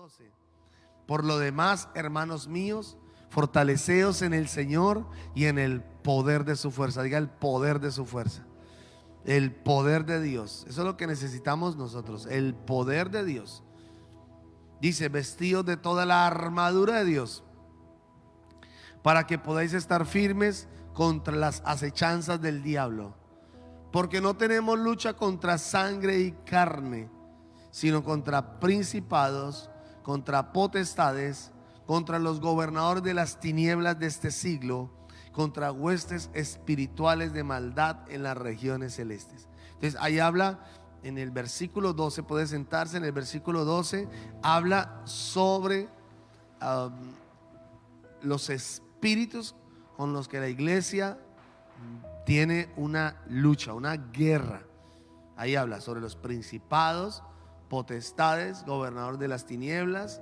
12. Por lo demás, hermanos míos, fortaleceos en el Señor y en el poder de su fuerza. Diga el poder de su fuerza. El poder de Dios. Eso es lo que necesitamos nosotros. El poder de Dios. Dice, vestidos de toda la armadura de Dios, para que podáis estar firmes contra las acechanzas del diablo. Porque no tenemos lucha contra sangre y carne, sino contra principados, contra potestades, contra los gobernadores de las tinieblas de este siglo, contra huestes espirituales de maldad en las regiones celestes. Entonces ahí habla en el versículo 12, puede sentarse. En el versículo 12 habla sobre los espíritus con los que la iglesia tiene una lucha, una guerra. Ahí habla sobre los principados, potestades, gobernador de las tinieblas,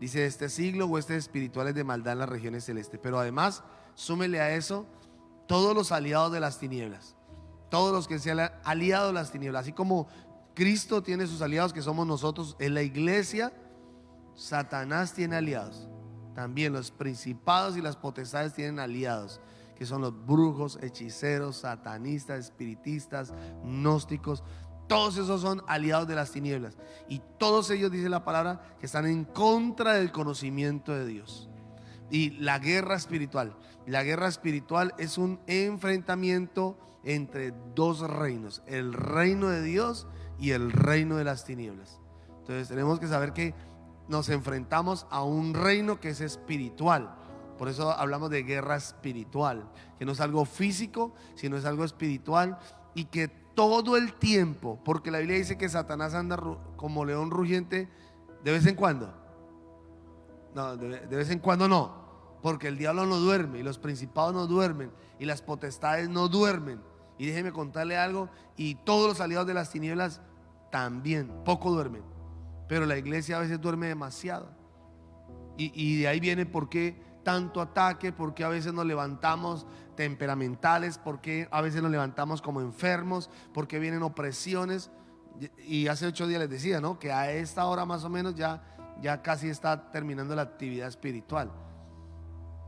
dice de este siglo, huestes espirituales de maldad en las regiones celestes. Pero además, súmele a eso todos los aliados de las tinieblas, todos los que se han aliado a las tinieblas. Así como Cristo tiene sus aliados, que somos nosotros en la iglesia, Satanás tiene aliados. También los principados y las potestades tienen aliados, que son los brujos, hechiceros, satanistas, espiritistas, gnósticos. Todos esos son aliados de las tinieblas. Y todos ellos, dice la palabra, que están en contra del conocimiento de Dios. Y la guerra espiritual. La guerra espiritual es un enfrentamiento entre dos reinos: el reino de Dios y el reino de las tinieblas. Entonces tenemos que saber que nos enfrentamos a un reino que es espiritual. Por eso hablamos de guerra espiritual, que no es algo físico, sino es algo espiritual. Y que todo el tiempo, porque la Biblia dice que Satanás anda como león rugiente de vez en cuando. No, de vez en cuando no, porque el diablo no duerme, y los principados no duermen, y las potestades no duermen. Y déjeme contarle algo, y todos los aliados de las tinieblas también poco duermen. Pero la iglesia a veces duerme demasiado. Y de ahí viene por qué tanto ataque, por qué a veces nos levantamos temperamentales, por qué a veces nos levantamos como enfermos, por qué vienen opresiones. Y hace 8 días les decía, ¿no?, que a esta hora más o menos ya casi está terminando la actividad espiritual.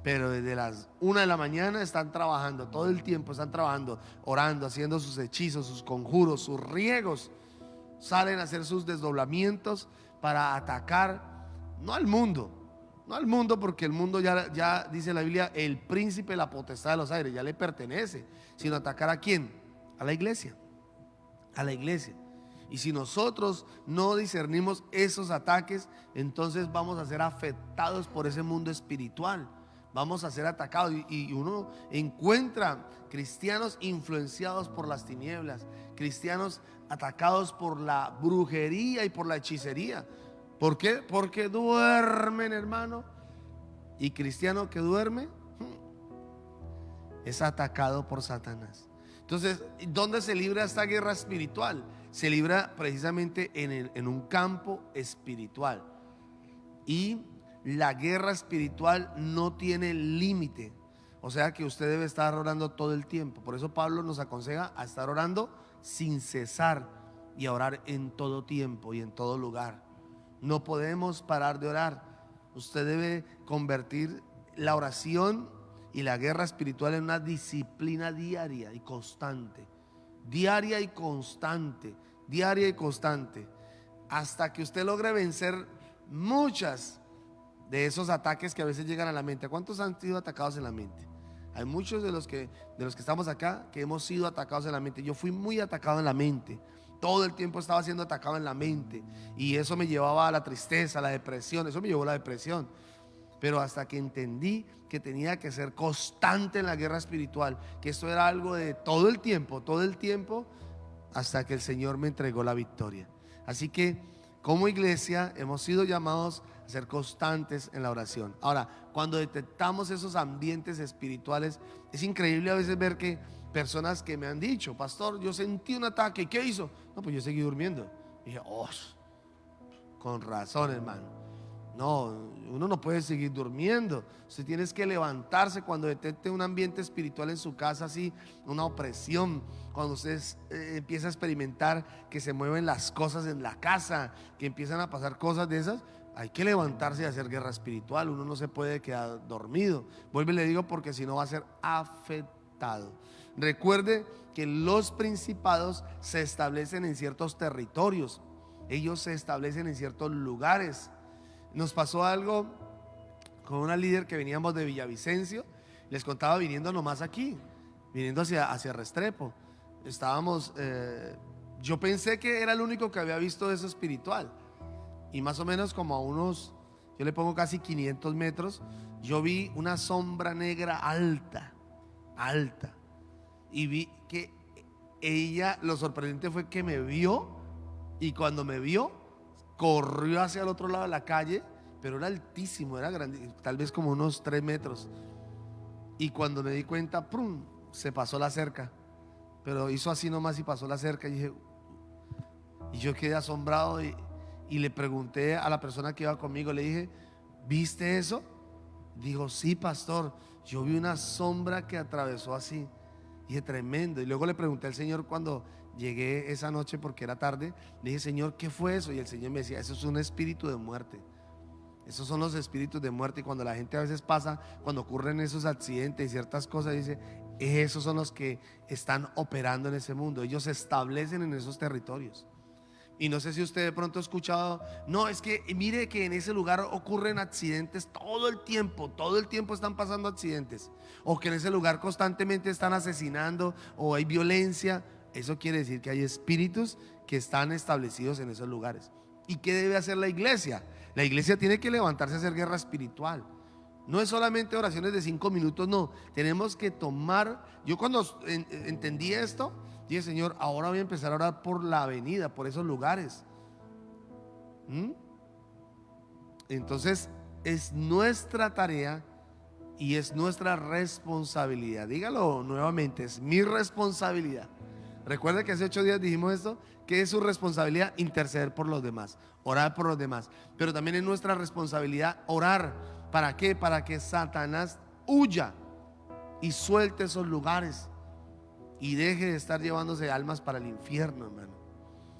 Pero desde las 1 de la mañana están trabajando, todo el tiempo están trabajando, orando, haciendo sus hechizos, sus conjuros, sus riegos. Salen a hacer sus desdoblamientos para atacar, no al mundo, porque el mundo ya dice la Biblia, el príncipe, la potestad de los aires, ya le pertenece, sino atacar ¿a quién? A la iglesia, a la iglesia. Y si nosotros no discernimos esos ataques, entonces vamos a ser afectados por ese mundo espiritual, vamos a ser atacados. Y uno encuentra cristianos influenciados por las tinieblas, cristianos atacados por la brujería y por la hechicería. ¿Por qué? Porque duermen, hermano. Y cristiano que duerme es atacado por Satanás. Entonces, ¿dónde se libra esta guerra espiritual? Se libra precisamente en un campo espiritual. Y la guerra espiritual no tiene límite. O sea que usted debe estar orando todo el tiempo. Por eso Pablo nos aconseja a estar orando sin cesar y a orar en todo tiempo y en todo lugar. No podemos parar de orar. Usted debe convertir la oración y la guerra espiritual en una disciplina diaria y constante. Diaria y constante. Diaria y constante. Hasta que usted logre vencer muchas de esos ataques que a veces llegan a la mente. ¿Cuántos han sido atacados en la mente? Hay muchos de los que estamos acá que hemos sido atacados en la mente. Yo fui muy atacado en la mente. Todo el tiempo estaba siendo atacado en la mente. Y eso me llevaba a la tristeza, a la depresión. Eso me llevó a la depresión. Pero hasta que entendí que tenía que ser constante en la guerra espiritual, que esto era algo de todo el tiempo, hasta que el Señor me entregó la victoria. Así que como iglesia hemos sido llamados a ser constantes en la oración. Ahora, cuando detectamos esos ambientes espirituales, es increíble a veces ver que personas que me han dicho: pastor, yo sentí un ataque, ¿qué hizo? No, pues yo seguí durmiendo. Y dije, con razón, hermano. No, uno no puede seguir durmiendo. Usted tiene que levantarse cuando detecte un ambiente espiritual en su casa, así, una opresión. Cuando usted empieza a experimentar que se mueven las cosas en la casa, que empiezan a pasar cosas de esas, Hay que levantarse y hacer guerra espiritual. Uno no se puede quedar dormido. Vuelvo y le digo, porque si no va a ser afectado. Recuerde que los principados se establecen en ciertos territorios. Ellos se establecen en ciertos lugares. Nos pasó algo con una líder que veníamos de Villavicencio. Les contaba, viniendo nomás aquí, viniendo hacia Restrepo. Estábamos, yo pensé que era el único que había visto eso espiritual. Y más o menos como a unos, yo le pongo casi 500 metros, yo vi una sombra negra alta, alta. Y vi que ella, lo sorprendente fue que me vio, y cuando me vio, corrió hacia el otro lado de la calle, pero era altísimo, era grande, tal vez como unos 3 metros. Y cuando me di cuenta, ¡prum!, se pasó la cerca, pero hizo así nomás y pasó la cerca. Y dije, y yo quedé asombrado y le pregunté a la persona que iba conmigo, le dije, ¿viste eso? Dijo, sí, pastor, yo vi una sombra que atravesó así. Dije, tremendo. Y luego le pregunté al Señor cuando llegué esa noche, porque era tarde. Le dije, Señor, ¿qué fue eso? Y el Señor me decía, eso es un espíritu de muerte. Esos son los espíritus de muerte. Y cuando la gente a veces pasa, cuando ocurren esos accidentes y ciertas cosas, dice, esos son los que están operando en ese mundo. Ellos se establecen en esos territorios. Y no sé si usted de pronto ha escuchado, no, es que mire que en ese lugar ocurren accidentes todo el tiempo están pasando accidentes, o que en ese lugar constantemente están asesinando, o hay violencia. Eso quiere decir que hay espíritus que están establecidos en esos lugares. ¿Y qué debe hacer la iglesia? La iglesia tiene que levantarse a hacer guerra espiritual. No es solamente oraciones de 5 minutos, no. Tenemos que tomar, yo cuando entendí esto, dije, Señor, ahora voy a empezar a orar por la avenida, por esos lugares. Entonces es nuestra tarea y es nuestra responsabilidad. Dígalo nuevamente, es mi responsabilidad. Recuerda que hace 8 días dijimos esto, que es su responsabilidad interceder por los demás, orar por los demás. Pero también es nuestra responsabilidad orar. ¿Para qué? Para que Satanás huya y suelte esos lugares y deje de estar llevándose almas para el infierno, hermano.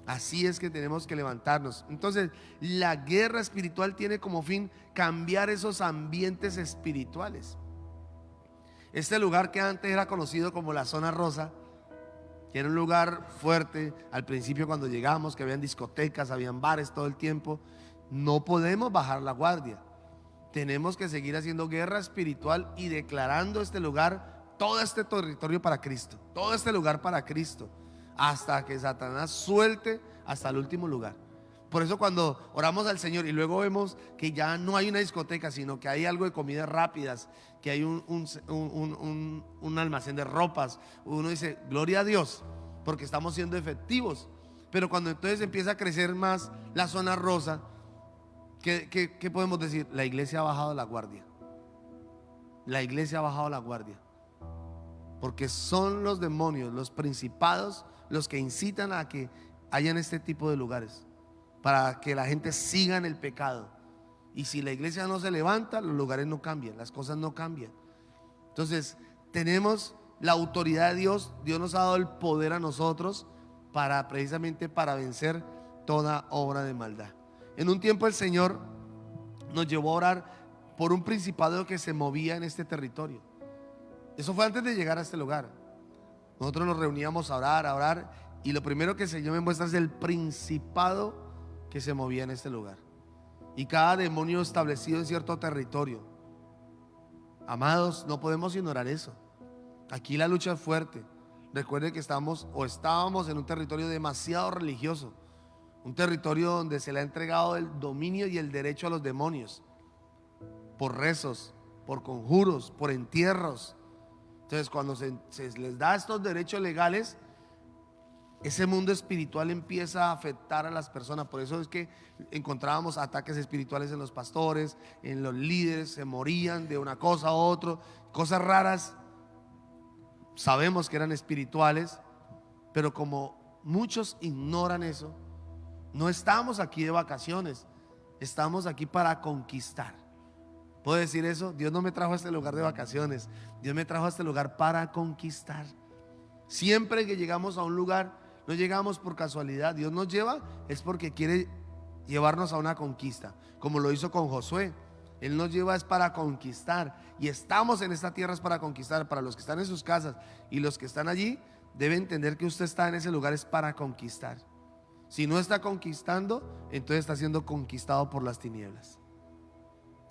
Así es que tenemos que levantarnos. Entonces, la guerra espiritual tiene como fin cambiar esos ambientes espirituales. Este lugar que antes era conocido como la zona rosa, que era un lugar fuerte al principio cuando llegamos, que habían discotecas, habían bares todo el tiempo, no podemos bajar la guardia. Tenemos que seguir haciendo guerra espiritual y declarando este lugar, todo este territorio para Cristo, todo este lugar para Cristo, hasta que Satanás suelte hasta el último lugar. Por eso cuando oramos al Señor y luego vemos que ya no hay una discoteca, sino que hay algo de comidas rápidas, que hay un almacén de ropas, uno dice, gloria a Dios, porque estamos siendo efectivos. Pero cuando entonces empieza a crecer más la zona rosa, ¿qué podemos decir? La iglesia ha bajado la guardia. La iglesia ha bajado la guardia. Porque son los demonios, los principados, los que incitan a que hayan este tipo de lugares, para que la gente siga en el pecado. Y si la iglesia no se levanta, los lugares no cambian, las cosas no cambian. Entonces tenemos la autoridad de Dios. Dios nos ha dado el poder a nosotros precisamente para vencer toda obra de maldad. En un tiempo el Señor nos llevó a orar por un principado que se movía en este territorio. Eso fue antes de llegar a este lugar. Nosotros nos reuníamos a orar, y lo primero que el Señor me muestra es el principado que se movía en este lugar. Y cada demonio establecido en cierto territorio. Amados, no podemos ignorar eso. Aquí la lucha es fuerte. Recuerden que estábamos en un territorio demasiado religioso, un territorio donde se le ha entregado el dominio y el derecho a los demonios, por rezos, por conjuros, por entierros. Entonces cuando se les da estos derechos legales, ese mundo espiritual empieza a afectar a las personas. Por eso es que encontrábamos ataques espirituales en los pastores, en los líderes, se morían de una cosa a otra, cosas raras. Sabemos que eran espirituales, pero como muchos ignoran eso, no estamos aquí de vacaciones, estamos aquí para conquistar. ¿Puedo decir eso? Dios no me trajo a este lugar de vacaciones, Dios me trajo a este lugar para conquistar. Siempre que llegamos a un lugar, no llegamos por casualidad. Dios nos lleva es porque quiere llevarnos a una conquista, como lo hizo con Josué. Él nos lleva es para conquistar, y estamos en esta tierra es para conquistar. Para los que están en sus casas y los que están allí, debe entender que usted está en ese lugar es para conquistar. Si no está conquistando, entonces está siendo conquistado por las tinieblas.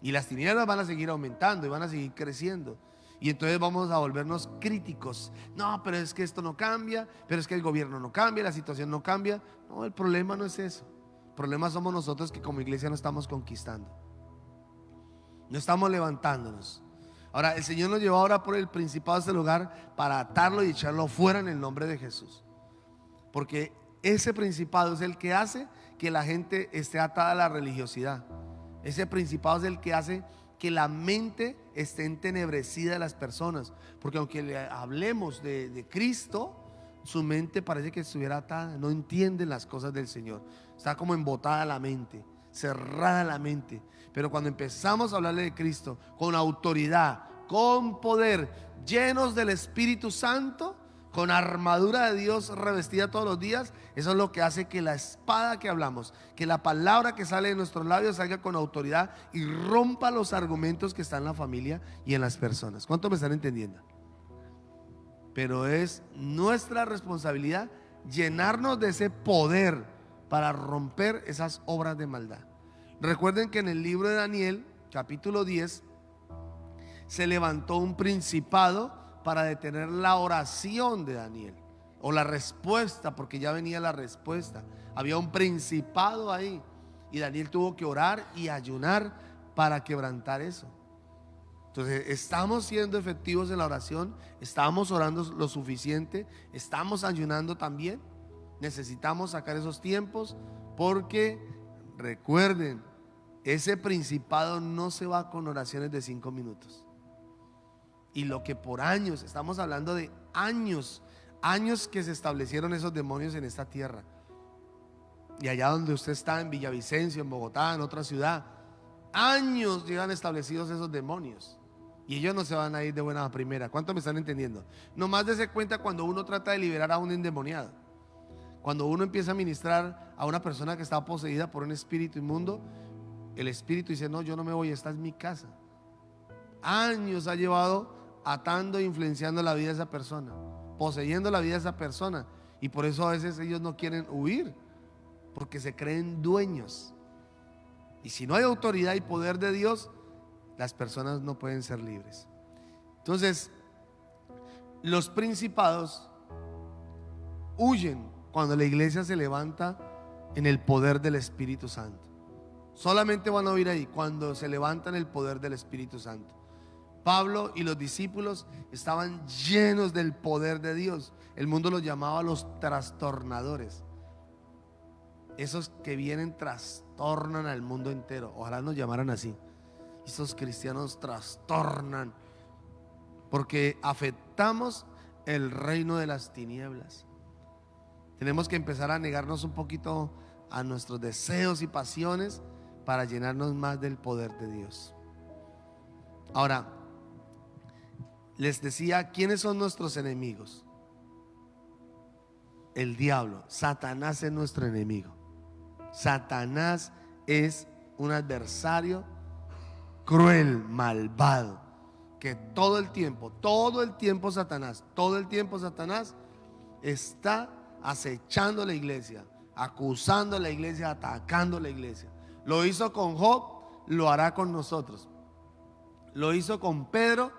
Y las tinieblas van a seguir aumentando y van a seguir creciendo. Y entonces vamos a volvernos críticos. No, pero es que esto no cambia, pero es que el gobierno no cambia, la situación no cambia. No, el problema no es eso. El problema somos nosotros, que como iglesia no estamos conquistando, no estamos levantándonos. Ahora, el Señor nos llevó ahora por el principado de este lugar para atarlo y echarlo fuera en el nombre de Jesús. Porque ese principado es el que hace que la gente esté atada a la religiosidad. Ese principado es el que hace que la mente esté entenebrecida de las personas. Porque aunque le hablemos de Cristo, su mente parece que estuviera atada. No entienden las cosas del Señor. Está como embotada la mente, cerrada la mente. Pero cuando empezamos a hablarle de Cristo con autoridad, con poder, llenos del Espíritu Santo, con armadura de Dios revestida todos los días, eso es lo que hace que la espada que hablamos, que la palabra que sale de nuestros labios salga con autoridad y rompa los argumentos que están en la familia y en las personas. ¿Cuánto me están entendiendo? Pero es nuestra responsabilidad llenarnos de ese poder para romper esas obras de maldad. Recuerden que en el libro de Daniel, capítulo 10, se levantó un principado para detener la oración de Daniel, o la respuesta, porque ya venía la respuesta. Había un principado ahí, y Daniel tuvo que orar y ayunar para quebrantar eso. Entonces, estamos siendo efectivos en la oración, estamos orando lo suficiente, estamos ayunando también. Necesitamos sacar esos tiempos, porque recuerden, ese principado no se va con oraciones de 5 minutos. Y lo que por años, estamos hablando de años que se establecieron esos demonios en esta tierra. Y allá donde usted está, en Villavicencio, en Bogotá, en otra ciudad, años llevan establecidos esos demonios. Y ellos no se van a ir de buena primera. ¿Cuánto me están entendiendo? Nomás dése cuenta cuando uno trata de liberar a un endemoniado. Cuando uno empieza a ministrar a una persona que está poseída por un espíritu inmundo, el espíritu dice: no, yo no me voy, esta es mi casa. Años ha llevado atando e influenciando la vida de esa persona, poseyendo la vida de esa persona. Y por eso a veces ellos no quieren huir, porque se creen dueños. Y si no hay autoridad y poder de Dios, las personas no pueden ser libres. Entonces, los principados huyen cuando la iglesia se levanta en el poder del Espíritu Santo. Solamente van a huir ahí cuando se levanta en el poder del Espíritu Santo. Pablo y los discípulos estaban llenos del poder de Dios. El mundo los llamaba los trastornadores. Esos que vienen trastornan al mundo entero. Ojalá nos llamaran así. Esos cristianos trastornan, porque afectamos el reino de las tinieblas. Tenemos que empezar a negarnos un poquito a nuestros deseos y pasiones para llenarnos más del poder de Dios. Ahora, les decía, ¿quiénes son nuestros enemigos? El diablo. Satanás es nuestro enemigo. Satanás es un adversario cruel, malvado, que todo el tiempo Satanás está acechando la iglesia, acusando a la iglesia, atacando a la iglesia. Lo hizo con Job, lo hará con nosotros. Lo hizo con Pedro,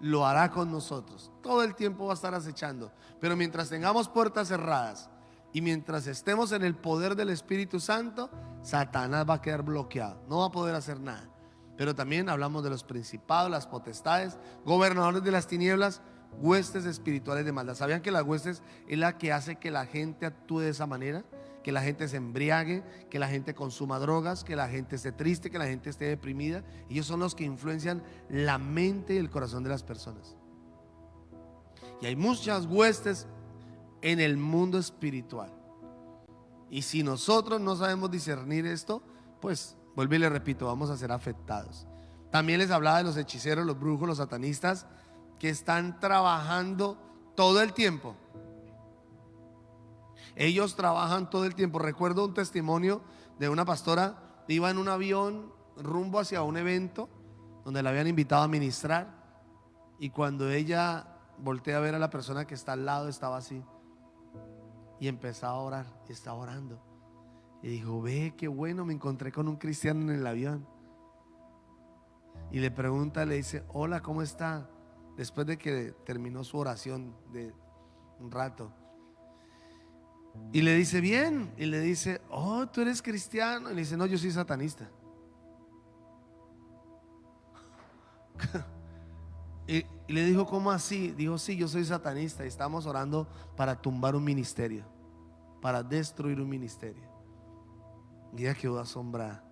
lo hará con nosotros. Todo el tiempo va a estar acechando. Pero mientras tengamos puertas cerradas y mientras estemos en el poder del Espíritu Santo, Satanás va a quedar bloqueado, no va a poder hacer nada. Pero también hablamos de los principados, las potestades, gobernadores de las tinieblas, huestes espirituales de maldad. ¿Sabían que las huestes es la que hace que la gente actúe de esa manera? Que la gente se embriague, que la gente consuma drogas, que la gente esté triste, que la gente esté deprimida. Ellos son los que influencian la mente y el corazón de las personas. Y hay muchas huestes en el mundo espiritual. Y si nosotros no sabemos discernir esto, pues vuelvo y le repito, vamos a ser afectados. También les hablaba de los hechiceros, los brujos, los satanistas, que están trabajando todo el tiempo. Ellos trabajan todo el tiempo. Recuerdo un testimonio de una pastora. Iba en un avión rumbo hacia un evento donde la habían invitado a ministrar, y cuando ella voltea a ver a la persona que está al lado, estaba así, y empezó a orar, y estaba orando, y dijo: ve, qué bueno, me encontré con un cristiano en el avión. Y le pregunta, le dice: hola, ¿cómo está? Después de que terminó su oración de un rato, y le dice: bien. Y le dice: oh, ¿tú eres cristiano? Y le dice: no, yo soy satanista. Y le dijo: ¿cómo así? Dijo: sí, yo soy satanista y estamos orando para tumbar un ministerio, para destruir un ministerio. Y ella quedó asombrada.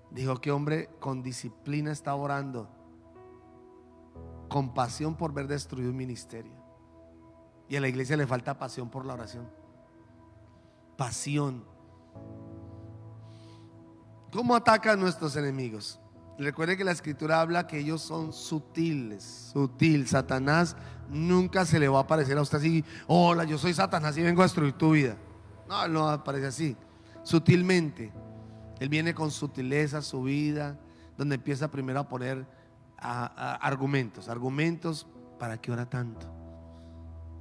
Dijo: ¿qué hombre con disciplina está orando, con pasión por ver destruido un ministerio? Y a la iglesia le falta pasión por la oración. Pasión. ¿Cómo atacan nuestros enemigos? Recuerde que la escritura habla que ellos son sutiles. Sutil. Satanás nunca se le va a aparecer a usted así: hola, yo soy Satanás y vengo a destruir tu vida. No, él no aparece así. Sutilmente. Él viene con sutileza a su vida, donde empieza primero a poner argumentos. Argumentos: ¿para qué ora tanto?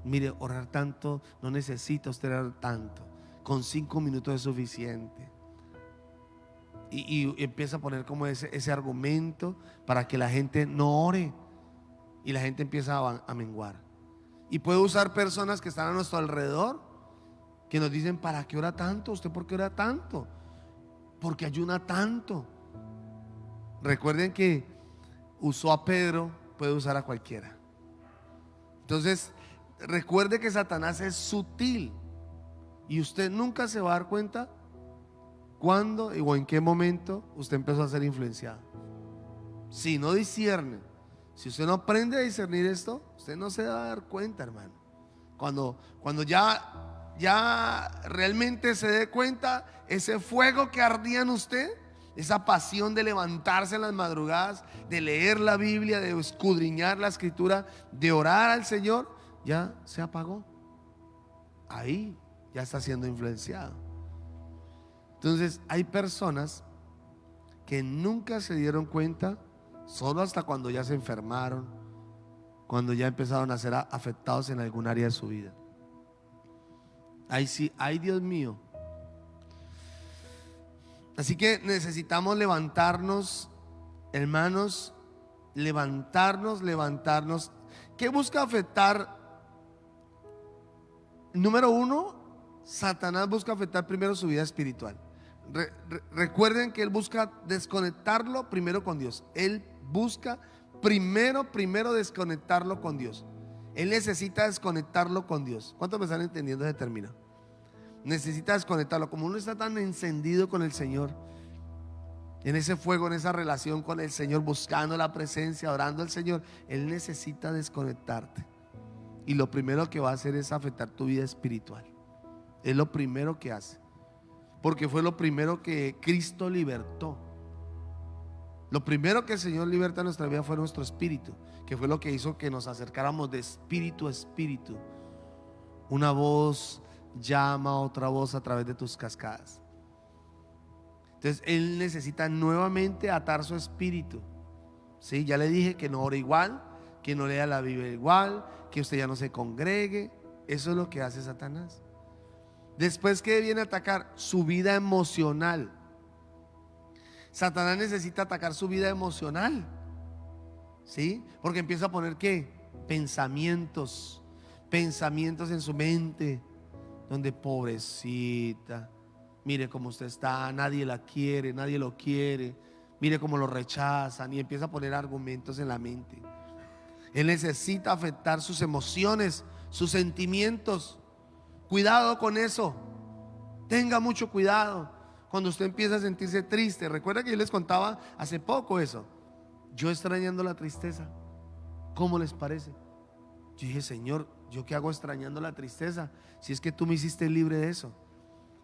Mire, orar tanto, no necesita usted orar tanto. Con 5 minutos es suficiente. Y empieza a poner como ese argumento para que la gente no ore, y la gente empieza a menguar. Y puede usar personas que están a nuestro alrededor, que nos dicen: ¿para qué ora tanto? ¿Usted por qué ora tanto? ¿Por qué ayuna tanto? Recuerden que usó a Pedro, puede usar a cualquiera. Entonces recuerde que Satanás es sutil, y usted nunca se va a dar cuenta cuándo o en qué momento usted empezó a ser influenciado. Si no discierne, si usted no aprende a discernir esto, usted no se va a dar cuenta, hermano. Cuando ya realmente se dé cuenta, ese fuego que ardía en usted, esa pasión de levantarse en las madrugadas, de leer la Biblia, de escudriñar la escritura, de orar al Señor, ya se apagó. Ahí ya está siendo influenciado. Entonces hay personas que nunca se dieron cuenta, solo hasta cuando ya se enfermaron, cuando ya empezaron a ser afectados en algún área de su vida. Ahí sí, ay, Dios mío. Así que necesitamos levantarnos, hermanos, levantarnos. ¿Qué busca afectar? Número uno, Satanás busca afectar primero su vida espiritual. Recuerden que él busca desconectarlo primero con Dios. Él busca primero desconectarlo con Dios. Él necesita desconectarlo con Dios. ¿Cuántos me están entendiendo ese término? Necesita desconectarlo. Como uno está tan encendido con el Señor, en ese fuego, en esa relación con el Señor, buscando la presencia, orando al Señor, él necesita desconectarte. Y lo primero que va a hacer es afectar tu vida espiritual. Es lo primero que hace, porque fue lo primero que Cristo libertó. Lo primero que el Señor liberta en nuestra vida fue nuestro espíritu, que fue lo que hizo que nos acercáramos de espíritu a espíritu. Una voz llama a otra voz a través de tus cascadas. Entonces él necesita nuevamente atar su espíritu. ¿Sí? Ya le dije que no ore igual, que no lea la Biblia igual, que usted ya no se congregue. Eso es lo que hace Satanás. Después, ¿qué viene a atacar? Su vida emocional. Satanás necesita atacar su vida emocional, ¿sí? Porque empieza a poner ¿qué? Pensamientos en su mente, donde pobrecita, mire cómo usted está, nadie la quiere, nadie lo quiere, mire cómo lo rechazan, y empieza a poner argumentos en la mente. Él necesita afectar sus emociones, sus sentimientos. Cuidado con eso. Tenga mucho cuidado cuando usted empieza a sentirse triste. Recuerda que yo les contaba hace poco eso. Yo extrañando la tristeza. ¿Cómo les parece? Yo dije: Señor, ¿yo qué hago extrañando la tristeza? Si es que tú me hiciste libre de eso.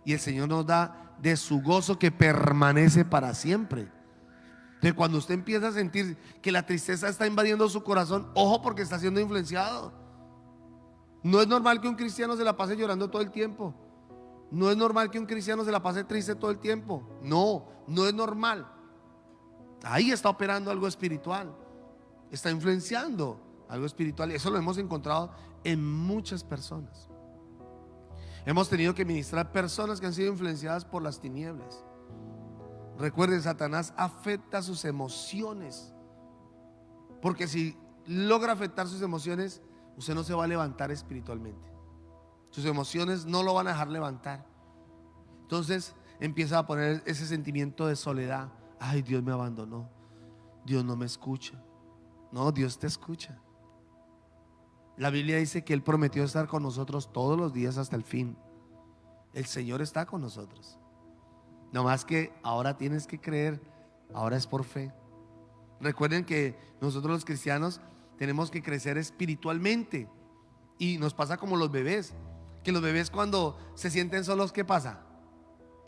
Y el Señor nos da de su gozo que permanece para siempre. Entonces, cuando usted empieza a sentir que la tristeza está invadiendo su corazón, ojo, porque está siendo influenciado. No es normal que un cristiano se la pase llorando todo el tiempo. No es normal que un cristiano se la pase triste todo el tiempo. No, no es normal. Ahí está operando algo espiritual. Está influenciando algo espiritual. Y eso lo hemos encontrado en muchas personas. Hemos tenido que ministrar personas que han sido influenciadas por las tinieblas. Recuerden, Satanás afecta sus emociones. Porque si logra afectar sus emociones, usted no se va a levantar espiritualmente. Sus emociones no lo van a dejar levantar. Entonces empieza a poner ese sentimiento de soledad. Ay, Dios me abandonó. Dios no me escucha. No, Dios te escucha. La Biblia dice que Él prometió estar con nosotros todos los días hasta el fin. El Señor está con nosotros. No más que ahora tienes que creer. Ahora es por fe. Recuerden que nosotros los cristianos tenemos que crecer espiritualmente. Y nos pasa como los bebés. Que los bebés cuando se sienten solos, ¿qué pasa?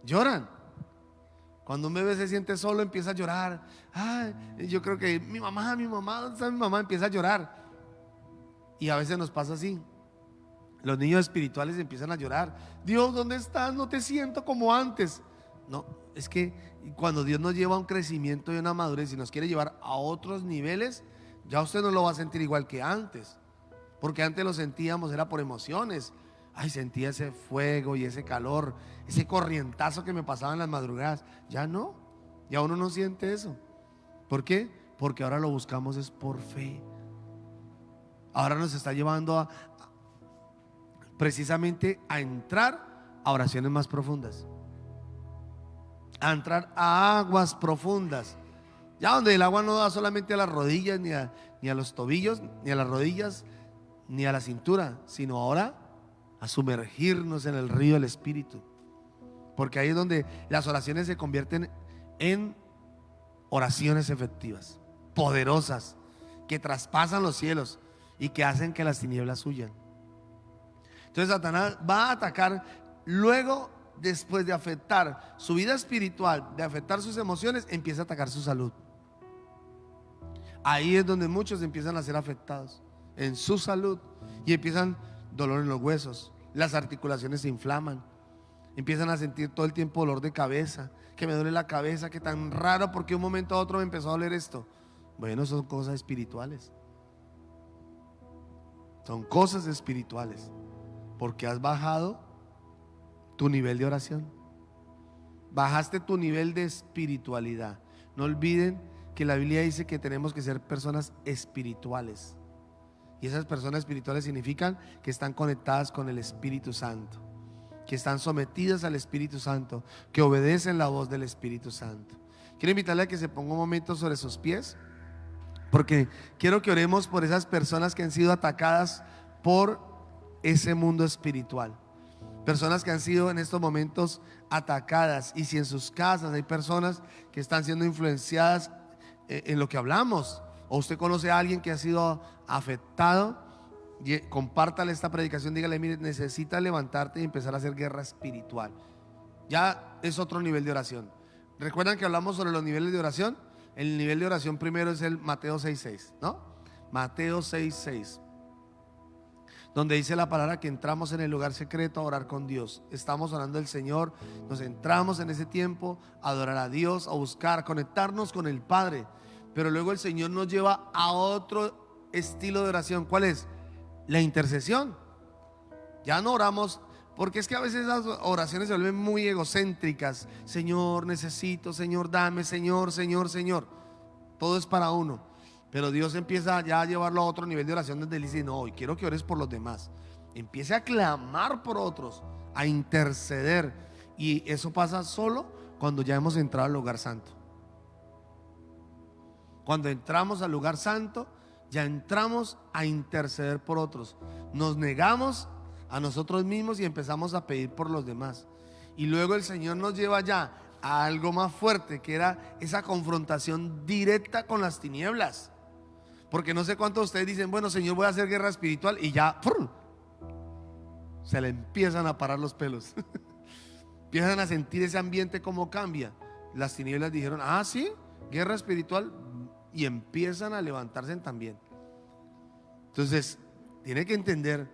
Lloran. Cuando un bebé se siente solo empieza a llorar. Ay, yo creo que mi mamá, ¿dónde está mi mamá? Empieza a llorar. Y a veces nos pasa así. Los niños espirituales empiezan a llorar. Dios, ¿dónde estás? No te siento como antes. No, es que cuando Dios nos lleva a un crecimiento y una madurez y nos quiere llevar a otros niveles, ya usted no lo va a sentir igual que antes. Porque antes lo sentíamos, era por emociones. Ay, sentía ese fuego y ese calor, ese corrientazo que me pasaba en las madrugadas. Ya no, ya uno no siente eso. ¿Por qué? Porque ahora lo buscamos es por fe. Ahora nos está llevando precisamente a entrar a oraciones más profundas, a entrar a aguas profundas, ya donde el agua no da solamente a las rodillas, ni a los tobillos, ni a las rodillas, ni a la cintura, sino ahora a sumergirnos en el río del Espíritu. Porque ahí es donde las oraciones se convierten en oraciones efectivas, poderosas, que traspasan los cielos y que hacen que las tinieblas huyan. Entonces Satanás va a atacar luego, después de afectar su vida espiritual, de afectar sus emociones, empieza a atacar su salud. Ahí es donde muchos empiezan a ser afectados en su salud y empiezan dolor en los huesos, las articulaciones se inflaman, empiezan a sentir todo el tiempo dolor de cabeza, que me duele la cabeza, que tan raro, porque de un momento a otro me empezó a doler esto. Bueno, son cosas espirituales. Son cosas espirituales, porque has bajado tu nivel de oración, bajaste tu nivel de espiritualidad. No olviden que la Biblia dice que tenemos que ser personas espirituales. Y esas personas espirituales significan que están conectadas con el Espíritu Santo, que están sometidas al Espíritu Santo, que obedecen la voz del Espíritu Santo. Quiero invitarle a que se ponga un momento sobre sus pies, porque quiero que oremos por esas personas que han sido atacadas por ese mundo espiritual. Personas que han sido en estos momentos atacadas. Y si en sus casas hay personas que están siendo influenciadas en lo que hablamos, o usted conoce a alguien que ha sido afectado, compártale esta predicación, dígale: mire, necesitas levantarte y empezar a hacer guerra espiritual. Ya es otro nivel de oración. ¿Recuerdan que hablamos sobre los niveles de oración? El nivel de oración primero es el Mateo 6:6, ¿no? Mateo 6:6, donde dice la palabra que entramos en el lugar secreto a orar con Dios. Estamos orando al Señor, nos entramos en ese tiempo a adorar a Dios, a buscar, a conectarnos con el Padre. Pero luego el Señor nos lleva a otro estilo de oración. ¿Cuál es? La intercesión. Ya no oramos, porque es que a veces las oraciones se vuelven muy egocéntricas. Señor, necesito, Señor, dame, Señor, Señor, Señor. Todo es para uno. Pero Dios empieza ya a llevarlo a otro nivel de oración, donde Él dice: no, hoy quiero que ores por los demás. Empiece a clamar por otros, a interceder. Y eso pasa solo cuando ya hemos entrado al lugar santo. Cuando entramos al lugar santo, ya entramos a interceder por otros. Nos negamos a nosotros mismos y empezamos a pedir por los demás. Y luego el Señor nos lleva ya a algo más fuerte, que era esa confrontación directa con las tinieblas. Porque no sé cuántos de ustedes dicen: bueno, Señor, voy a hacer guerra espiritual, y ya ¡prum!, se le empiezan a parar los pelos. Empiezan a sentir ese ambiente como cambia. Las tinieblas dijeron: ah, sí, guerra espiritual, y empiezan a levantarse también. Entonces tiene que entender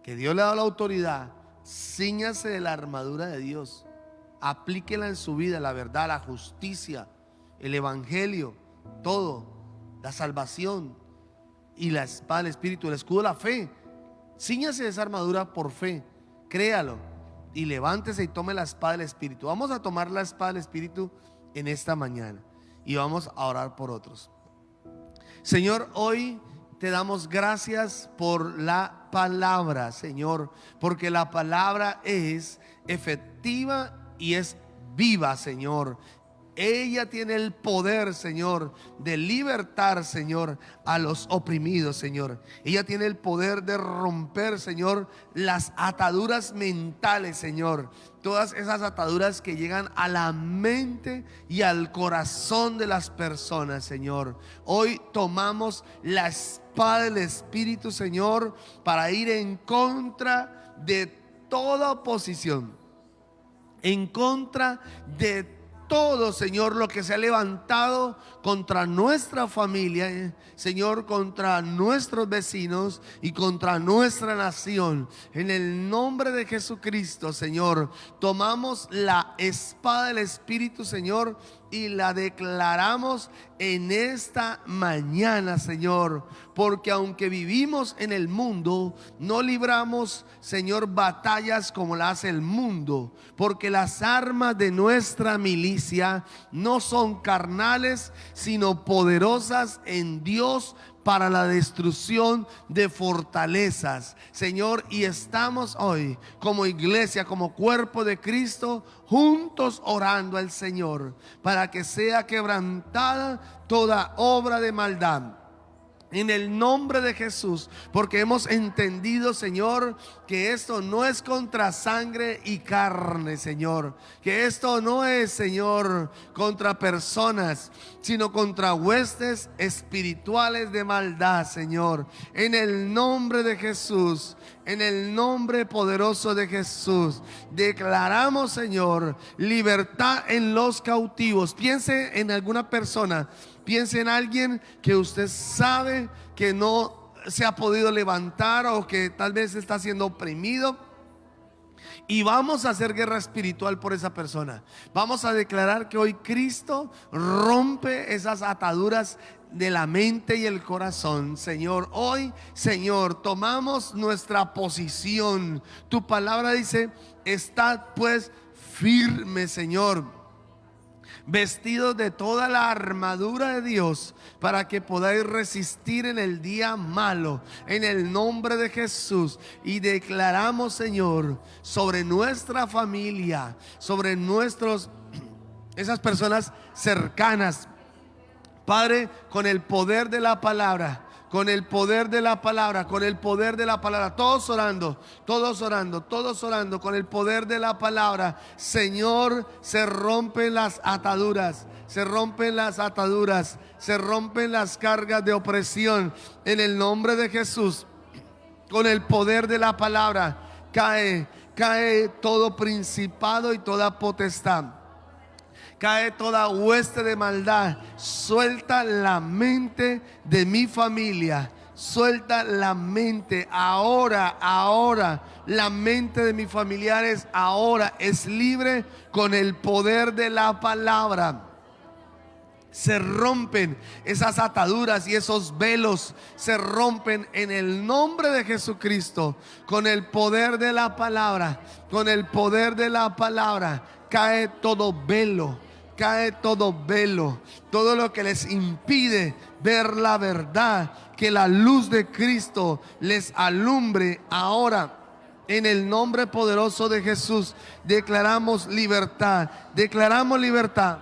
que Dios le ha dado la autoridad Cíñase de la armadura de Dios. Aplíquela en su vida, la verdad, la justicia, el evangelio, todo, la salvación y la espada del Espíritu, el escudo de la fe. Cíñase de esa armadura por fe, créalo y levántese y tome la espada del Espíritu. Vamos a tomar la espada del Espíritu en esta mañana y vamos a orar por otros. Señor, hoy te damos gracias por la palabra, Señor, porque la palabra es efectiva y es viva, Señor. Ella tiene el poder, Señor, de libertar, Señor, a los oprimidos, Señor. Ella tiene el poder de romper, Señor, las ataduras mentales, Señor. Todas esas ataduras que llegan a la mente y al corazón de las personas, Señor. Hoy tomamos la espada del Espíritu, Señor, para ir en contra de toda oposición, en contra de todo, Señor, lo que se ha levantado contra nuestra familia, Señor, contra nuestros vecinos y contra nuestra nación. En el nombre de Jesucristo, Señor, tomamos la espada del Espíritu, Señor, y la declaramos en esta mañana, Señor, porque aunque vivimos en el mundo, no libramos, Señor, batallas como las hace el mundo, porque las armas de nuestra milicia no son carnales, sino poderosas en Dios para la destrucción de fortalezas, Señor. Y estamos hoy como iglesia, como cuerpo de Cristo, juntos orando al Señor para que sea quebrantada toda obra de maldad, en el nombre de Jesús, porque hemos entendido, Señor, que esto no es contra sangre y carne, Señor, que esto no es, Señor, contra personas, sino contra huestes espirituales de maldad, Señor. En el nombre de Jesús, en el nombre poderoso de Jesús, declaramos, Señor, libertad en los cautivos. Piense en alguna persona, piense en alguien que usted sabe que no se ha podido levantar o que tal vez está siendo oprimido. Y vamos a hacer guerra espiritual por esa persona. Vamos a declarar que hoy Cristo rompe esas ataduras de la mente y el corazón, Señor. Hoy, Señor, tomamos nuestra posición. Tu palabra dice: estad pues firme, Señor, vestidos de toda la armadura de Dios, para que podáis resistir en el día malo, en el nombre de Jesús. Y declaramos, Señor, sobre nuestra familia, sobre esas personas cercanas, Padre, con el poder de la palabra, con el poder de la palabra, con el poder de la palabra, todos orando, todos orando, todos orando, con el poder de la palabra, Señor, se rompen las ataduras, se rompen las ataduras, se rompen las cargas de opresión, en el nombre de Jesús. Con el poder de la palabra, cae todo principado y toda potestad. Cae toda hueste de maldad. Suelta la mente de mi familia. Suelta la mente ahora. La mente de mis familiares ahora es libre con el poder de la palabra. Se rompen esas ataduras y esos velos, se rompen en el nombre de Jesucristo. Con el poder de la palabra, con el poder de la palabra, cae todo velo. Cae todo velo, todo lo que les impide ver la verdad, que la luz de Cristo les alumbre ahora. En el nombre poderoso de Jesús declaramos libertad, declaramos libertad.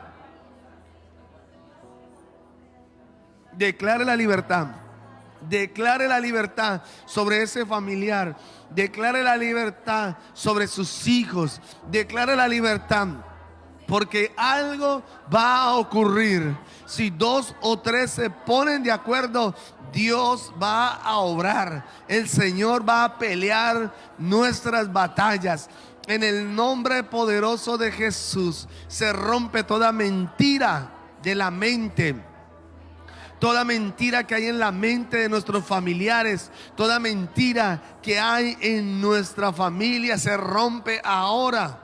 Declare la libertad. Declare la libertad sobre ese familiar. Declare la libertad sobre sus hijos. Declare la libertad, porque algo va a ocurrir. Si 2 o 3 se ponen de acuerdo, Dios va a obrar. El Señor va a pelear nuestras batallas. En el nombre poderoso de Jesús se rompe toda mentira de la mente. toda mentira que hay en la mente de nuestros familiares, toda mentira que hay en nuestra familia se rompe ahora.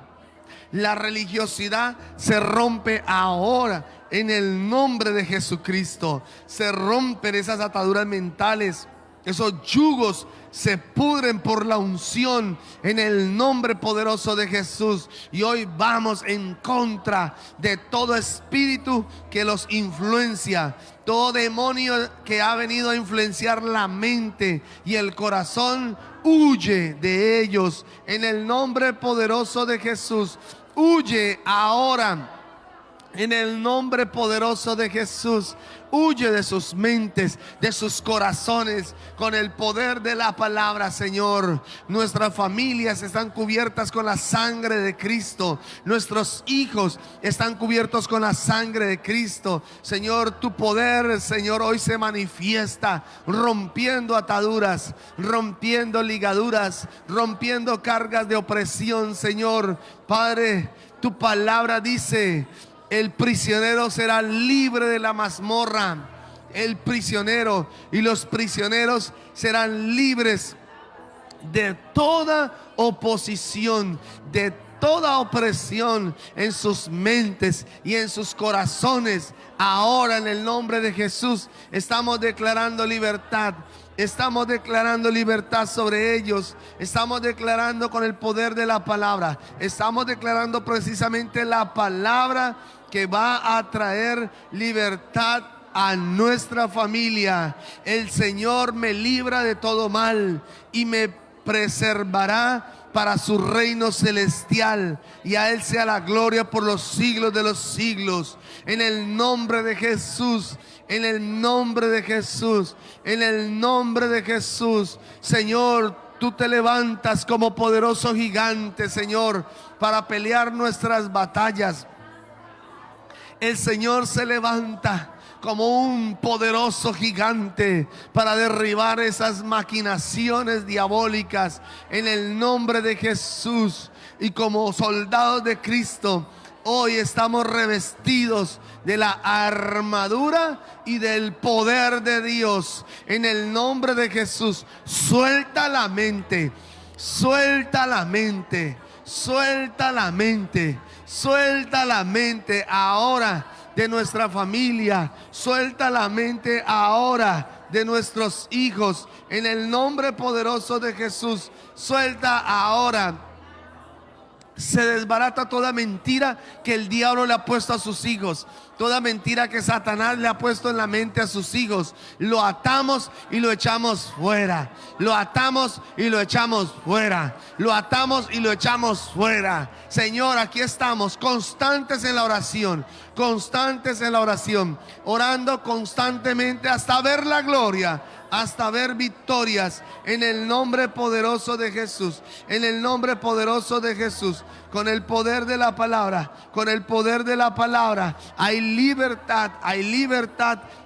La religiosidad se rompe ahora en el nombre de Jesucristo. Se rompen esas ataduras mentales, esos yugos se pudren por la unción en el nombre poderoso de Jesús. Y hoy vamos en contra de todo espíritu que los influencia, todo demonio que ha venido a influenciar la mente y el corazón. Huye de ellos en el nombre poderoso de Jesús. Huye ahora en el nombre poderoso de Jesús. Huye de sus mentes, de sus corazones, con el poder de la palabra, Señor. Nuestras familias están cubiertas con la sangre de Cristo. Nuestros hijos están cubiertos con la sangre de Cristo. Señor, tu poder, Señor, hoy se manifiesta, rompiendo ataduras, rompiendo ligaduras, rompiendo cargas de opresión, Señor. Padre, tu palabra dice: el prisionero será libre de la mazmorra. El prisionero y los prisioneros serán libres de toda oposición, de toda opresión en sus mentes y en sus corazones. Ahora, en el nombre de Jesús, estamos declarando libertad. Estamos declarando libertad sobre ellos. Estamos declarando con el poder de la palabra. Estamos declarando precisamente la palabra que va a traer libertad a nuestra familia. El Señor me libra de todo mal y me preservará para su reino celestial, y a Él sea la gloria por los siglos de los siglos. En el nombre de Jesús, en el nombre de Jesús, en el nombre de Jesús. Señor, tú te levantas como poderoso gigante, Señor, para pelear nuestras batallas. El Señor se levanta como un poderoso gigante para derribar esas maquinaciones diabólicas en el nombre de Jesús. Y como soldados de Cristo, hoy estamos revestidos de la armadura y del poder de Dios en el nombre de Jesús. Suelta la mente, suelta la mente, suelta la mente, suelta la mente ahora de nuestra familia. Suelta la mente ahora de nuestros hijos en el nombre poderoso de Jesús. Suelta ahora. Se desbarata toda mentira que el diablo le ha puesto a sus hijos, toda mentira que Satanás le ha puesto en la mente a sus hijos. Lo atamos y lo echamos fuera. Lo atamos y lo echamos fuera. Lo atamos y lo echamos fuera. Señor, aquí estamos constantes en la oración, constantes en la oración, orando constantemente hasta ver la gloria, hasta ver victorias en el nombre poderoso de Jesús, en el nombre poderoso de Jesús. Con el poder de la palabra, con el poder de la palabra hay libertad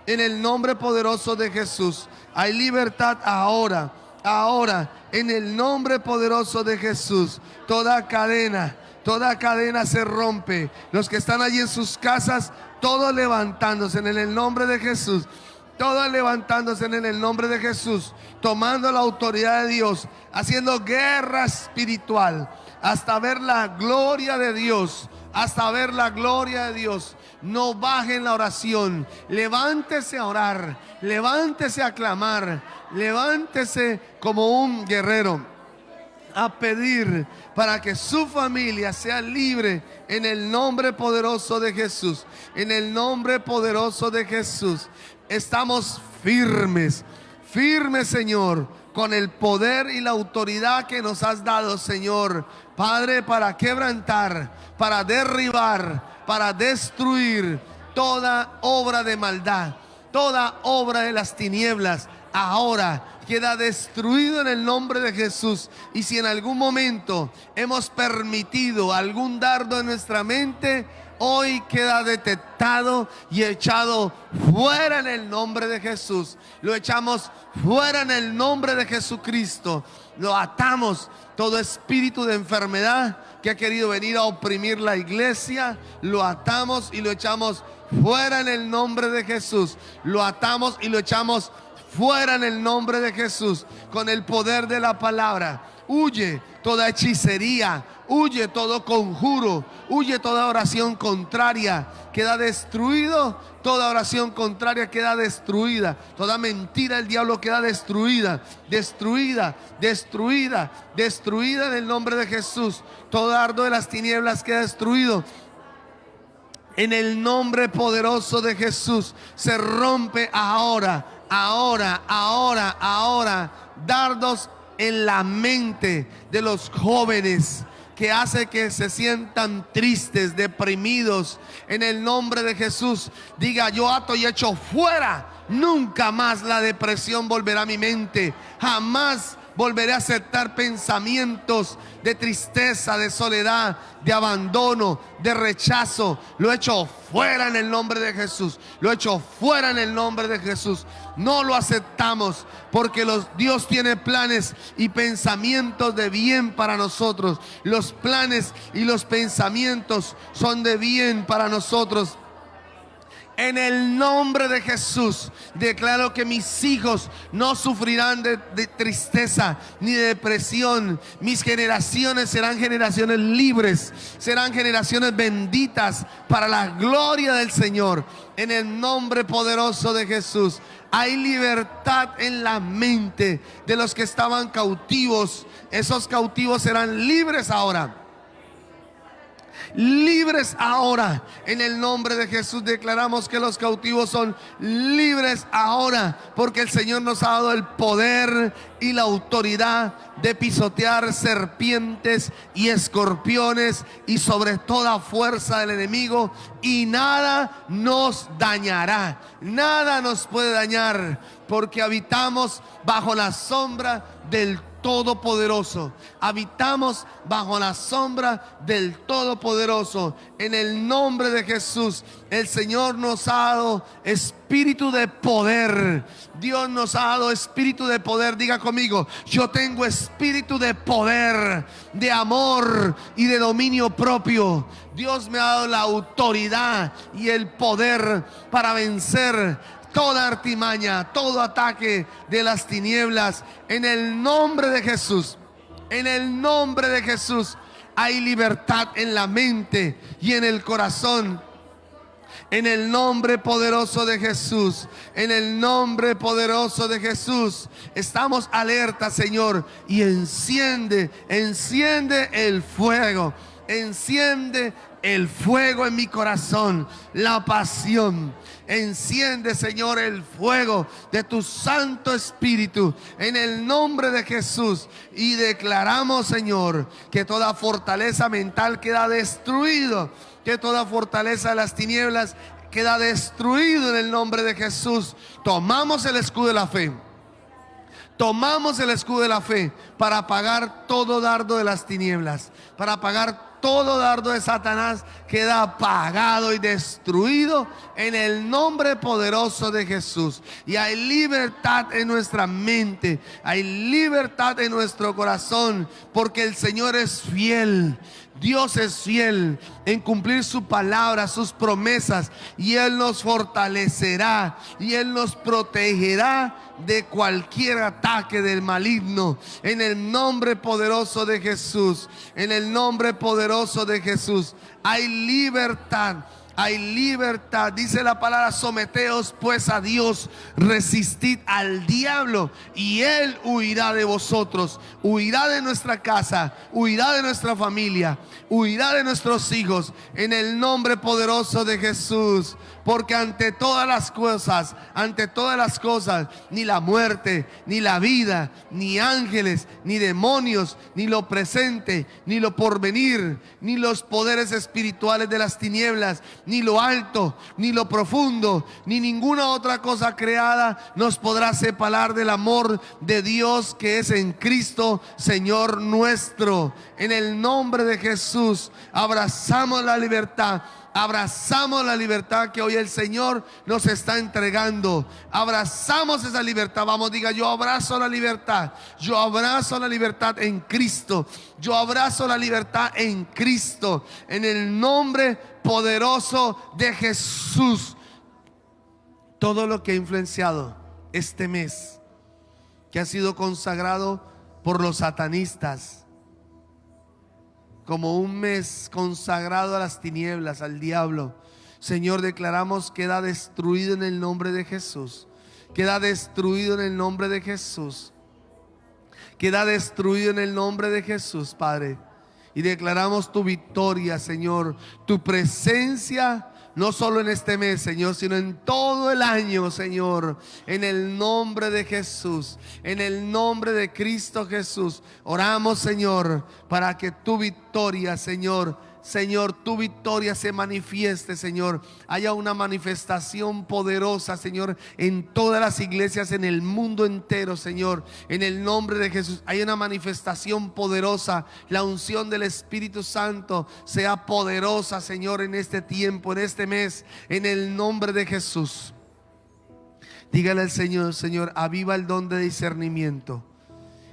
en el nombre poderoso de Jesús. Hay libertad ahora, ahora, en el nombre poderoso de Jesús. Toda cadena se rompe. Los que están allí en sus casas, todos levantándose en el nombre de Jesús. Todos levantándose en el nombre de Jesús, tomando la autoridad de Dios, haciendo guerra espiritual hasta ver la gloria de Dios, hasta ver la gloria de Dios. No bajen la oración, levántese a orar, levántese a clamar, levántese como un guerrero a pedir para que su familia sea libre en el nombre poderoso de Jesús, en el nombre poderoso de Jesús. Estamos firmes, firmes, Señor, con el poder y la autoridad que nos has dado, Señor, Padre, para quebrantar, para derribar, para destruir toda obra de maldad, toda obra de las tinieblas. Ahora queda destruido en el nombre de Jesús. Y si en algún momento hemos permitido algún dardo en nuestra mente, hoy queda detectado y echado fuera en el nombre de Jesús. Lo echamos fuera en el nombre de Jesucristo. Lo atamos. Todo espíritu de enfermedad que ha querido venir a oprimir la iglesia, lo atamos y lo echamos fuera en el nombre de Jesús. Lo atamos y lo echamos fuera en el nombre de Jesús, con el poder de la palabra. Huye toda hechicería, huye todo conjuro, huye toda oración contraria, queda destruido. Toda oración contraria queda destruida. Toda mentira del diablo queda destruida, destruida, destruida, destruida en el nombre de Jesús. Todo dardo de las tinieblas queda destruido. En el nombre poderoso de Jesús se rompe ahora, ahora, ahora, ahora, dardos en la mente de los jóvenes que hace que se sientan tristes, deprimidos. En el nombre de Jesús, diga: yo ato y echo fuera. Nunca más la depresión volverá a mi mente. Jamás volveré a aceptar pensamientos de tristeza, de soledad, de abandono, de rechazo. Lo echo fuera en el nombre de Jesús. Lo echo fuera en el nombre de Jesús. No lo aceptamos, porque Dios tiene planes y pensamientos de bien para nosotros. Los planes y los pensamientos son de bien para nosotros. En el nombre de Jesús declaro que mis hijos no sufrirán de tristeza ni de depresión. Mis generaciones serán generaciones libres, serán generaciones benditas para la gloria del Señor. En el nombre poderoso de Jesús hay libertad en la mente de los que estaban cautivos. Esos cautivos serán libres ahora. Libres ahora. En el nombre de Jesús declaramos que los cautivos son libres ahora, porque el Señor nos ha dado el poder y la autoridad de pisotear serpientes y escorpiones y sobre toda fuerza del enemigo, y nada nos dañará. Nada nos puede dañar, porque habitamos bajo la sombra del Todopoderoso. Habitamos bajo la sombra del Todopoderoso. En el nombre de Jesús, el Señor nos ha dado espíritu de poder. Dios nos ha dado espíritu de poder. Diga conmigo: yo tengo espíritu de poder, de amor y de dominio propio. Dios me ha dado la autoridad y el poder para vencer toda artimaña, todo ataque de las tinieblas. En el nombre de Jesús, en el nombre de Jesús, hay libertad en la mente y en el corazón. En el nombre poderoso de Jesús, en el nombre poderoso de Jesús, estamos alerta, Señor, y enciende el fuego. Enciende el fuego en mi corazón, la pasión. Enciende, Señor, el fuego de tu Santo Espíritu en el nombre de Jesús. Y declaramos, Señor, que toda fortaleza mental queda destruido, que toda fortaleza de las tinieblas queda destruido en el nombre de Jesús. Tomamos el escudo de la fe. Tomamos el escudo de la fe para apagar todo dardo de las tinieblas, para apagar todo dardo de Satanás. Queda apagado y destruido en el nombre poderoso de Jesús. Y hay libertad en nuestra mente, hay libertad en nuestro corazón, porque el Señor es fiel. Dios es fiel en cumplir su palabra, sus promesas, y Él nos fortalecerá y Él nos protegerá de cualquier ataque del maligno. En el nombre poderoso de Jesús, en el nombre poderoso de Jesús, hay libertad. Hay libertad. Dice la palabra: someteos pues a Dios, resistid al diablo y él huirá de vosotros. Huirá de nuestra casa, huirá de nuestra familia, huirá de nuestros hijos, en el nombre poderoso de Jesús. Porque ante todas las cosas, ni la muerte, ni la vida, ni ángeles, ni demonios, ni lo presente, ni lo porvenir, ni los poderes espirituales de las tinieblas, ni lo alto, ni lo profundo, ni ninguna otra cosa creada nos podrá separar del amor de Dios que es en Cristo, Señor nuestro. En el nombre de Jesús abrazamos la libertad Abrazamos la libertad que hoy el Señor nos está entregando. Abrazamos esa libertad. Vamos, diga: yo abrazo la libertad. Yo abrazo la libertad en Cristo. Yo abrazo la libertad en Cristo. En el nombre poderoso de Jesús. Todo lo que ha influenciado este mes, que ha sido consagrado por los satanistas como un mes consagrado a las tinieblas, al diablo, Señor, declaramos: queda destruido en el nombre de Jesús. Queda destruido en el nombre de Jesús. Queda destruido en el nombre de Jesús, Padre. Y declaramos tu victoria, Señor, tu presencia, no solo en este mes, Señor, sino en todo el año, Señor. En el nombre de Jesús, en el nombre de Cristo Jesús, oramos, Señor, para que tu victoria, Señor, tu victoria se manifieste, Señor. Haya una manifestación poderosa, Señor, en todas las iglesias, en el mundo entero, Señor. En el nombre de Jesús, hay una manifestación poderosa. La unción del Espíritu Santo sea poderosa, Señor, en este tiempo, en este mes, en el nombre de Jesús. Dígale al Señor: Señor, aviva el don de discernimiento.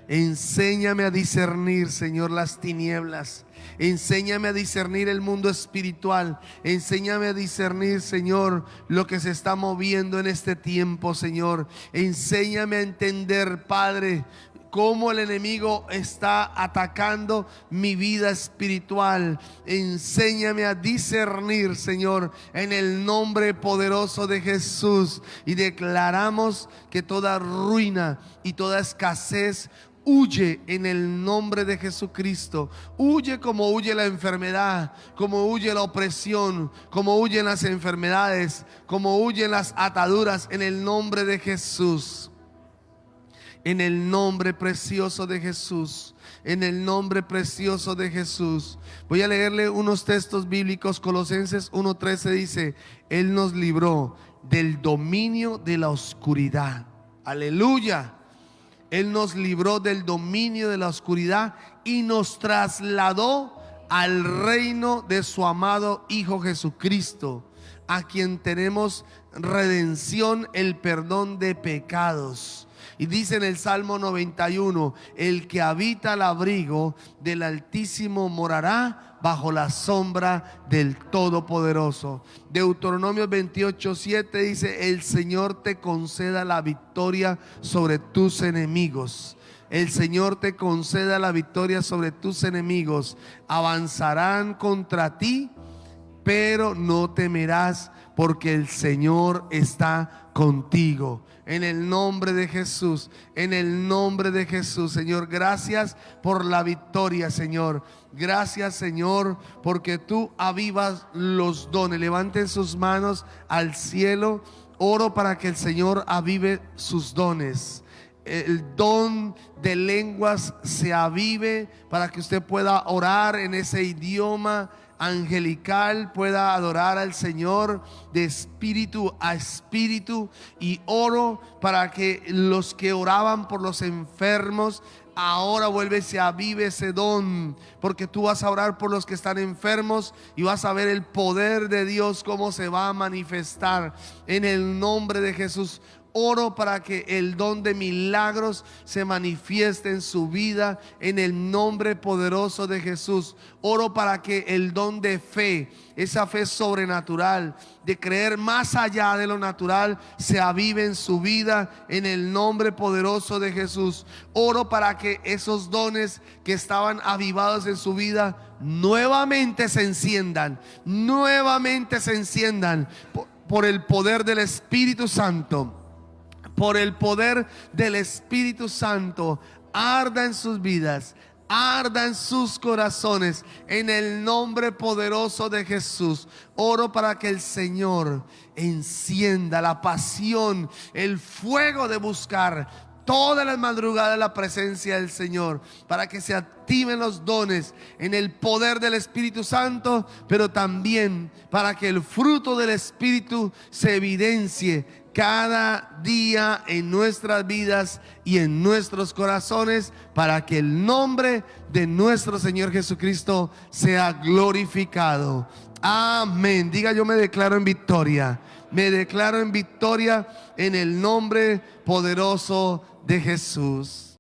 Enséñame a discernir, Señor, las tinieblas. Enséñame a discernir el mundo espiritual. Enséñame a discernir, Señor, lo que se está moviendo en este tiempo, Señor. Enséñame a entender, Padre, cómo el enemigo está atacando mi vida espiritual. Enséñame a discernir, Señor, en el nombre poderoso de Jesús. Y declaramos que toda ruina y toda escasez huye en el nombre de Jesucristo. Huye como huye la enfermedad, como huye la opresión, como huyen las enfermedades, como huyen las ataduras, en el nombre de Jesús. En el nombre precioso de Jesús. En el nombre precioso de Jesús. Voy a leerle unos textos bíblicos. Colosenses 1:13 dice: Él nos libró del dominio de la oscuridad. Aleluya. Él nos libró del dominio de la oscuridad y nos trasladó al reino de su amado Hijo Jesucristo, a quien tenemos redención, el perdón de pecados. Y dice en el Salmo 91: el que habita al abrigo del Altísimo morará bajo la sombra del Todopoderoso. Deuteronomio 28:7 dice: el Señor te conceda la victoria sobre tus enemigos. El Señor te conceda la victoria sobre tus enemigos. Avanzarán contra ti, pero no temerás, porque el Señor está contigo. En el nombre de Jesús, en el nombre de Jesús, Señor, gracias por la victoria, Señor. Gracias, Señor, porque tú avivas los dones. Levanten sus manos al cielo. Oro para que el Señor avive sus dones. El don de lenguas se avive, para que usted pueda orar en ese idioma angelical, pueda adorar al Señor de espíritu a espíritu. Y oro para que los que oraban por los enfermos, ahora vuelve, se avive ese don, porque tú vas a orar por los que están enfermos y vas a ver el poder de Dios cómo se va a manifestar en el nombre de Jesús. Oro para que el don de milagros se manifieste en su vida en el nombre poderoso de Jesús. Oro para que el don de fe, esa fe sobrenatural, de creer más allá de lo natural, se avive en su vida en el nombre poderoso de Jesús. Oro para que esos dones que estaban avivados en su vida nuevamente se enciendan, por el poder del Espíritu Santo. Por el poder del Espíritu Santo, arda en sus vidas, arda en sus corazones, en el nombre poderoso de Jesús. Oro para que el Señor encienda la pasión, el fuego de buscar todas las madrugadas la presencia del Señor, para que se activen los dones en el poder del Espíritu Santo, pero también para que el fruto del Espíritu se evidencie cada día en nuestras vidas y en nuestros corazones, para que el nombre de nuestro Señor Jesucristo sea glorificado. Amén. Diga: yo me declaro en victoria. Me declaro en victoria en el nombre poderoso de Jesús.